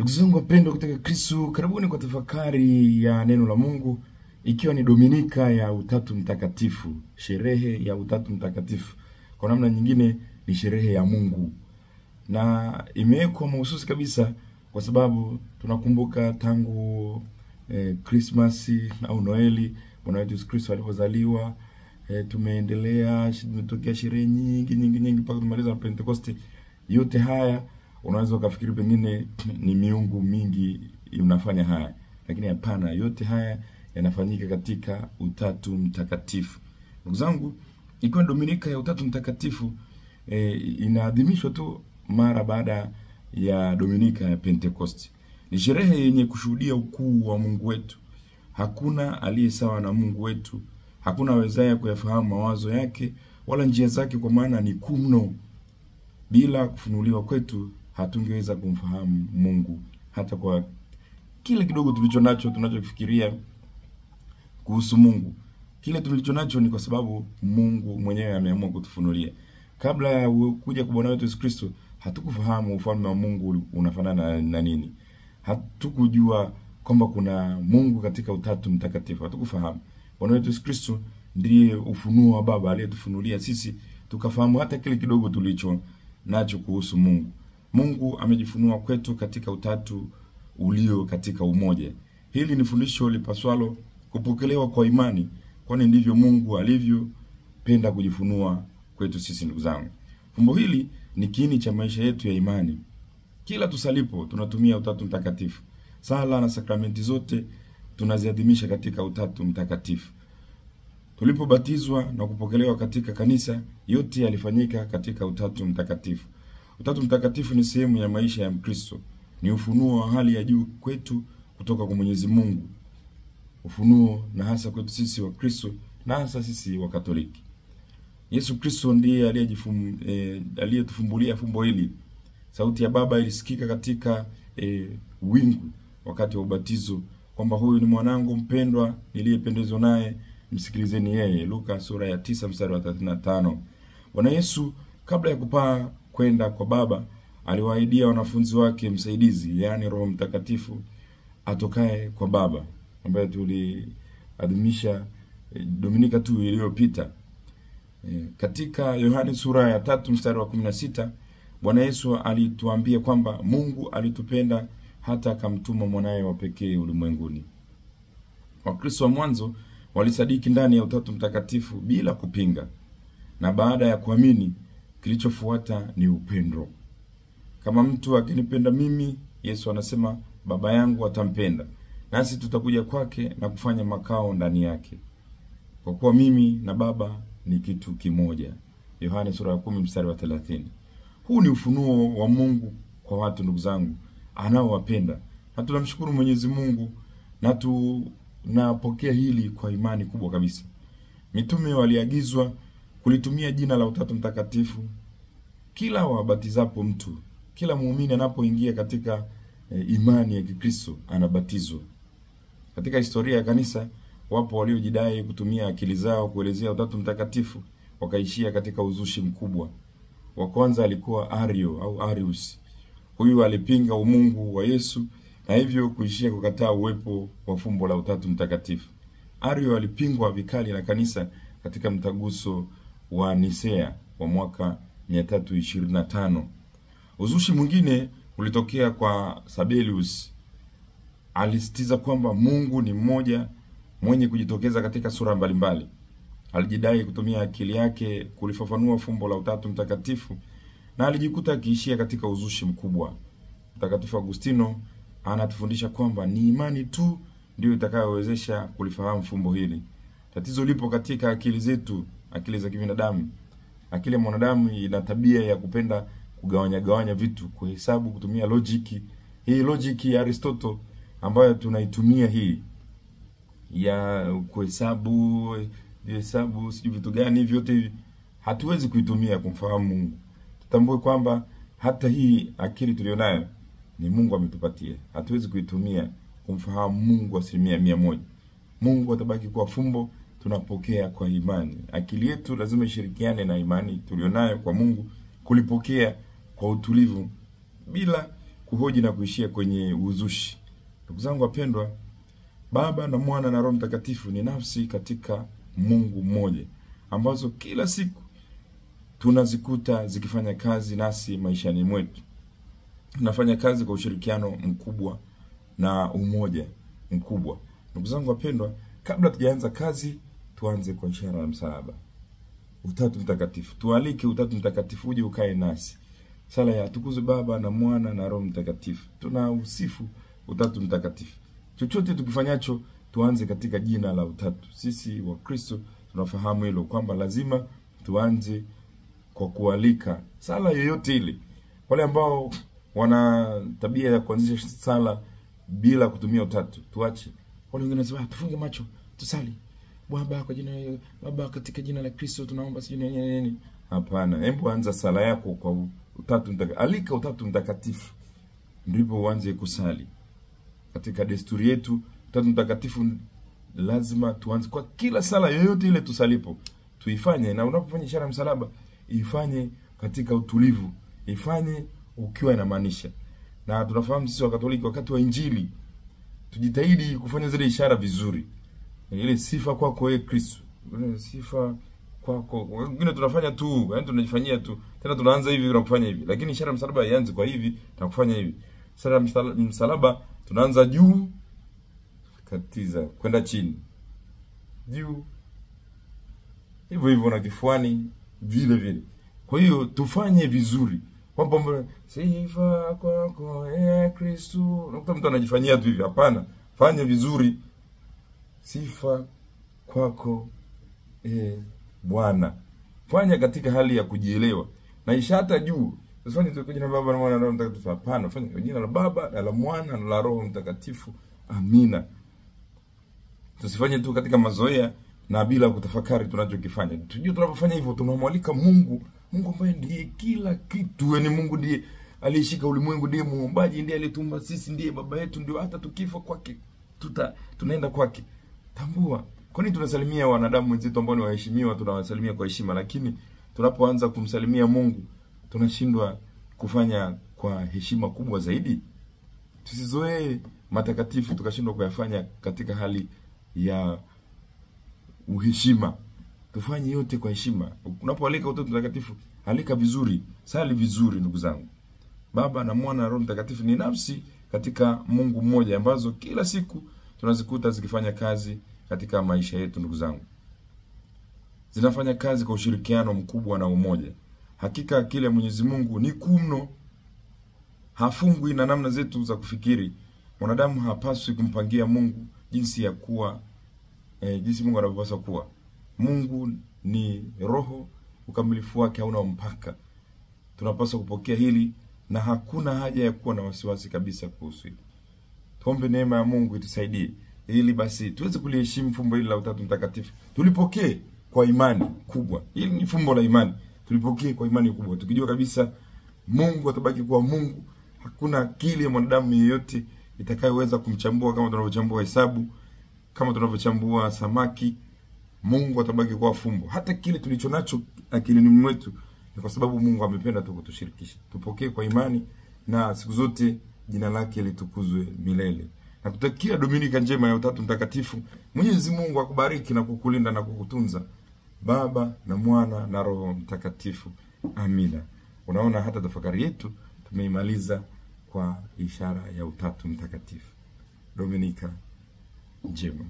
Ndugu zangu wapendwa katika Kristo, karibuni kwa tafakari ya neno la Mungu, ikiwa ni Dominika ya Utatu Mtakatifu, sherehe ya Utatu Mtakatifu. Kwa namna nyingine ni sherehe ya Mungu. Na imewekwa mahususi kabisa kwa sababu tunakumbuka tangu Christmas au Noeli, Bwana wetu Yesu Kristo alipozaliwa. Tumeendelea, tumetokea sherehe nyingi mpaka tumaliza na Pentecost. Yote haya unaweza ukafikiri pengine ni miungu mingi inafanya haya, lakini hapana, yote haya yanafanyika katika Utatu Mtakatifu. Ndugu zangu, ikiwa Dominika ya Utatu Mtakatifu inaadhimishwa tu mara baada ya Dominika ya Pentecost. Ni sherehe yenye kushuhudia ukuu wa Mungu wetu. Hakuna aliye sawa na Mungu wetu. Hakuna awezaye kuyafahamu mawazo yake wala njia zake, kwa maana ni kuu mno. Bila kufunuliwa kwetu hatungeweza kumfahamu Mungu, hata kwa kile kidogo tunachofikiria kuhusu Mungu. Kile tulichonacho ni kwa sababu Mungu mwenyewe ameamua kutufunulia. Kabla ya kuja kwa Bwana wetu Yesu Kristo, hatukufahamu ufalme wa Mungu unafanana na nini. Hatukujua kwamba kuna Mungu katika Utatu Mtakatifu. Hatukufahamu. Bwana wetu Yesu Kristo ndiye ufunuo wa Baba aliyetufunulia sisi tukafahamu hata kile kidogo tulicho nacho kuhusu Mungu. Mungu amejifunua kwetu katika utatu ulio katika umoja. Hili ni fundisho lipaswalo kupokelewa kwa imani, kwani ndivyo Mungu alivyopenda kujifunua kwetu sisi. Ndugu zangu, fumbo hili ni kiini cha maisha yetu ya imani. Kila tusalipo tunatumia Utatu Mtakatifu. Sala na sakramenti zote tunaziadhimisha katika Utatu Mtakatifu. Tulipobatizwa na kupokelewa katika kanisa, yote yalifanyika katika Utatu Mtakatifu. Utatu Mtakatifu ni sehemu ya maisha ya Mkristo. Ni ufunuo wa hali ya juu kwetu kutoka kwa Mwenyezi Mungu. Ufunuo na hasa kwetu sisi wa Kristo na hasa sisi wa Katoliki. Yesu Kristo ndiye aliyetufumbulia fumbo hili. Sauti ya Baba ilisikika katika wingu wakati wa ubatizo kwamba huyu ni mwanangu mpendwa niliyependezwa naye, msikilizeni yeye. Luka sura ya 9 mstari wa 35. Bwana Yesu kabla ya kupaa kwenda kwa Baba aliwaahidia wanafunzi wake msaidizi, yaani Roho Mtakatifu atokaye kwa Baba, ambaye tuliadhimisha Dominika tu iliyopita. Katika Yohane sura ya 3 mstari wa 16, Bwana Yesu alituambia kwamba Mungu alitupenda hata akamtuma mwanae wa pekee ulimwenguni. Wakristo wa mwanzo walisadiki ndani ya Utatu Mtakatifu bila kupinga. Na baada ya kuamini, kilichofuata ni upendo. Kama mtu akinipenda mimi, Yesu anasema, Baba yangu atampenda, nasi tutakuja kwake na kufanya makao ndani yake. Kwa kuwa mimi na Baba ni kitu kimoja. Yohane sura ya 10 mstari wa 30. Huu ni ufunuo wa Mungu kwa watu, ndugu zangu, anaowapenda. Na tunamshukuru Mwenyezi Mungu na tunapokea hili kwa imani kubwa kabisa. Mitume waliagizwa kulitumia jina la Utatu Mtakatifu kila wabatizapo mtu. Kila muumini anapoingia katika imani ya Kikristo anabatizwa. Katika historia ya kanisa, wapo waliojidai kutumia akili zao kuelezea Utatu Mtakatifu, wakaishia katika uzushi mkubwa. Wa kwanza alikuwa Ario au Arius. Huyu alipinga umungu wa Yesu na hivyo kuishia kukataa uwepo wa fumbo la Utatu Mtakatifu. Ario alipingwa vikali na kanisa katika mtaguso wa Nisea wa mwaka 325. Uzushi mwingine ulitokea kwa Sabelius. Alisitiza kwamba Mungu ni mmoja mwenye kujitokeza katika sura mbalimbali. Alijidai kutumia akili yake kulifafanua fumbo la Utatu Mtakatifu na alijikuta akiishia katika uzushi mkubwa. Mtakatifu Agustino anatufundisha kwamba ni imani tu ndio itakayowezesha kulifahamu fumbo hili. Tatizo lipo katika akili zetu, akili za kibinadamu. Akili ya mwanadamu ina tabia ya kupenda kugawanya vitu, kuhesabu, kutumia logic. Hii logic ya Aristotle ambayo tunaitumia hii ya kuhesabu, sijui vitu gani vyote hivi, hatuwezi kuitumia kumfahamu Mungu. Tutambue kwamba hata hii akili tulionayo ni Mungu ametupatia. Hatuwezi kuitumia kumfahamu Mungu 100%. Mungu atabaki kwa fumbo tunapokea kwa imani. Akili yetu lazima ishirikiane na imani tulionayo kwa Mungu kulipokea kwa utulivu bila kuhoji na kuishia kwenye uzushi. Ndugu zangu wapendwa, Baba na Mwana na Roho Mtakatifu ni nafsi katika Mungu mmoja, ambazo kila siku tunazikuta zikifanya kazi nasi maishani mwetu. Tunafanya kazi kwa ushirikiano mkubwa na umoja mkubwa. Ndugu zangu wapendwa, kabla tujaanza kazi, tuanze kwa ishara ya msalaba. Utatu Mtakatifu. Tualike Utatu Mtakatifu uje ukae nasi. Sala ya tukuzwe Baba na Mwana na Roho Mtakatifu. Tunausifu Utatu Mtakatifu. Chochote tukifanyacho tuanze katika jina la Utatu. Sisi wa Kristo tunafahamu hilo kwamba lazima tuanze kwa kualika sala yoyote ile. Wale ambao wana tabia ya kuanzisha sala bila kutumia Utatu, tuache. Wale wengine wanasema tufunge macho, tusali. Baba kwa jina, Baba katika jina la Kristo tunaomba sijui nini. Hapana, hebu anza sala yako kwa Utatu Mtakatifu. Alika Utatu Mtakatifu ndipo uanze kusali. Katika desturi yetu Utatu Mtakatifu lazima tuanze kwa kila sala yoyote ile tusalipo. Tuifanye, na unapofanya ishara msalaba ifanye katika utulivu. Ifanye ukiwa inamaanisha. Na tunafahamu sisi wa Katoliki wakati wa Injili tujitahidi kufanya zile ishara vizuri. Ile sifa kwako wewe Kristo. Sifa kwako. Wengine tunafanya tu, yaani tunajifanyia tu. Tena tunaanza hivi na kufanya hivi. Lakini ishara msalaba ianze kwa hivi na kufanya hivi. Ishara msalaba tunaanza juu, katiza kwenda chini. Juu. Hivyo hivyo na kifuani vile vile. Kwa hiyo tufanye vizuri. Kwamba sifa kwako Kristo. Unakuta mtu anajifanyia tu hivi. Hapana. Fanya vizuri. Sifa kwako Bwana. Fanya katika hali ya kujielewa. Na ishara juu. Usifanye tu kwa jina la Baba na Mwana na Roho Mtakatifu. Hapana. Fanya kwa jina la Baba na la Mwana na la Roho Mtakatifu. Amina. Tusifanye tu katika mazoea na bila kutafakari tunachokifanya. Tujue tunapofanya hivyo tunamwalika Mungu. Mungu ambaye ndiye kila kitu. Ni Mungu ndiye aliyeshika ulimwengu, ndiye muumbaji, ndiye aliyetumba sisi, ndiye baba yetu, ndio hata tukifa kwake tunaenda kwake. Tambua, kwa nini tunasalimia wanadamu wenzetu ambao ni waheshimiwa, tunawasalimia kwa heshima, lakini tunapoanza kumsalimia Mungu tunashindwa kufanya kwa heshima kubwa zaidi? Tusizoee matakatifu tukashindwa kuyafanya katika hali ya uheshima. Tufanye yote kwa heshima. Unapoalika Utatu Mtakatifu, alika vizuri, sali vizuri ndugu zangu. Baba na Mwana na Roho Mtakatifu ni nafsi katika Mungu mmoja ambazo kila siku tunazikuta zikifanya kazi katika maisha yetu ndugu zangu. Zinafanya kazi kwa ushirikiano mkubwa na umoja. Hakika kile Mwenyezi Mungu ni kumno. Hafungwi na namna zetu za kufikiri. Mwanadamu hapaswi kumpangia Mungu jinsi ya kuwa jinsi Mungu anavyopaswa kuwa. Mungu ni roho, ukamilifu wake hauna mpaka. Tunapaswa kupokea hili na hakuna haja ya kuwa na wasiwasi kabisa kuhusu hili. Tuombe neema ya Mungu itusaidie ili basi tuweze kuliheshimu fumbo hili la Utatu Mtakatifu. Tulipokee kwa imani kubwa. Hili ni fumbo la imani. Tulipokee kwa imani kubwa. Tukijua kabisa Mungu atabaki kuwa Mungu. Hakuna akili ya mwanadamu yeyote itakayoweza kumchambua kama tunavyochambua hesabu, kama tunavyochambua samaki. Mungu atabaki kuwa fumbo. Hata kile tulichonacho akilini mwetu ni kwa sababu Mungu amependa tu kutushirikisha. Tupokee kwa imani na siku zote jina lake litukuzwe milele. Na kutakia Dominika njema ya Utatu Mtakatifu. Mwenyezi Mungu akubariki na kukulinda na kukutunza. Baba na Mwana na Roho Mtakatifu. Amina. Unaona hata tafakari yetu tumeimaliza kwa ishara ya Utatu Mtakatifu. Dominika njema.